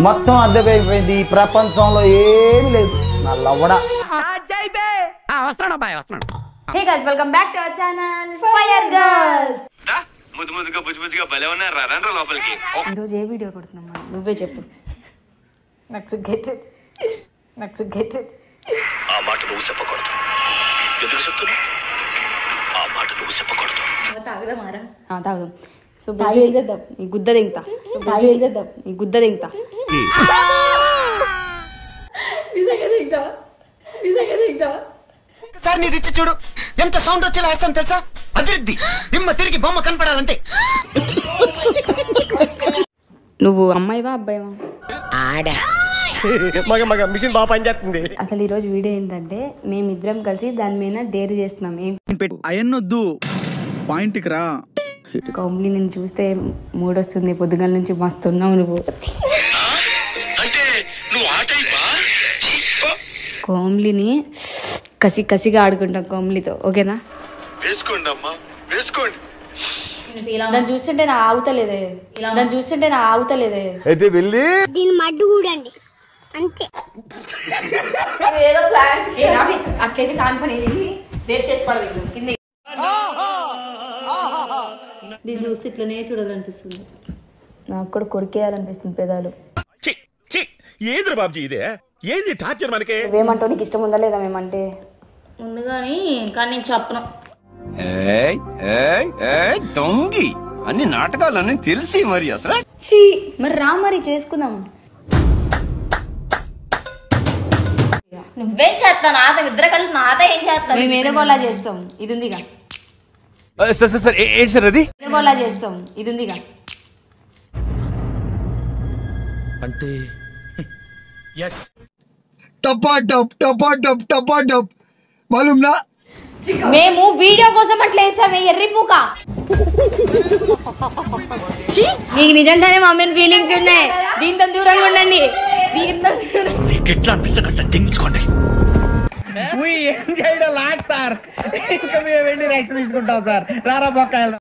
మొత్తం అద్దెపోయిపోయింది. ఈ ప్రపంచంలో ఏమి లేదు. నా లవ్వడా hey guys, welcome back to our channel fire girls. ముద్దుగా బుజ్జుగా భలే ఉన్నారు రండ్రా లోపలికి. ఈరోజు ఏ వీడియో కొడుతున్నామ్మా నువ్వే చెప్పు. నాకు సిగ్గైతుంది. ఆ మాట నువ్వు చెప్పకూడదు. ఎందుకు చెప్తున్నా? ఆ మాట నువ్వు చెప్పకూడదు. తాగుదామారా? తాగుదాం. సో నీ గుద్ద దింగుతా. సార్ నీది ఇచ్చి చూడు, ఎంత సౌండ్ వచ్చేలా వేస్తాను తెలుసా? అదిరిద్ది దిమ్మ తిరిగి బొమ్మ కనపడాలంటే. నువ్వు అమ్మాయివా అబ్బాయివా? మగ మిషన్ బాగా పనిచేస్తుంది. అసలు ఈరోజు వీడియో ఏంటంటే మేమిద్దరం కలిసి దాని మీద డేర్ చేస్తున్నాం. అయన్నొద్దు, పాయింట్కి రా. కోమ్లీ నేను చూస్తే మూడొస్తుంది. పొద్దుగాల నుంచి మస్తున్నావు నువ్వు. కోమ్లీని కసిగా ఆడుకుంటాం కోమ్లీతో, ఓకేనా? వేసుకోండి అమ్మా, వేసుకోండి. దాన్ని చూస్తుంటే నా ఆగుతలేదే. అయితే వెళ్ళి దీని మడ్డు కూడండి అంతే. ఏదో ప్లాన్ అట్లయితే కాన్ఫిడెన్స్ రేట్ చేసి పడదు కింద. దీన్ని చూస్తే ఇట్లనే చూడాలనిపిస్తుంది. నాకు కూడా కొరికేయాలనిపిస్తుంది పెదాలు. ఏంద్ర బాబ్జీ ఇదే? ఏంది టార్చర్ మనకి? నువ్వేమంటావు? నీకు ఇష్టం ఉందా లేదా? మేమంటే ఉంది కానీ నేను చెప్పను. దొంగి అన్ని నాటకాలన్నీ తెలిసి మరి అసలు మరి రా మరి చేసుకుందాం. నువ్వేం చేస్తావు? నాతో ఇద్దరు కలిసి నాతో ఏం చేస్తావు? మేము ఏదో గోలా చేస్తాం. ఇది ఉందిగా. సార్ ఏంటి సార్ అది? ఏదో గోలా చేస్తాం. ఇది ఉందిగా. అంటే టపాటప్ మాలూమ్ నా? మేము వీడియో కోసం అట్లా వేసామే ఎర్రిపూక. నీకు నిజంగానే మమ్మీని ఫీలింగ్స్ ఉన్నాయి. దీంతో దూరంగా ఉండండి. ఎట్లా అనిపిస్తే అట్లా దించుకోండి. ఏం చేయడం లాట్ సార్. ఇంకా మేము వెళ్ళి రియాక్షన్ తీసుకుంటాం సార్. రారా పక్క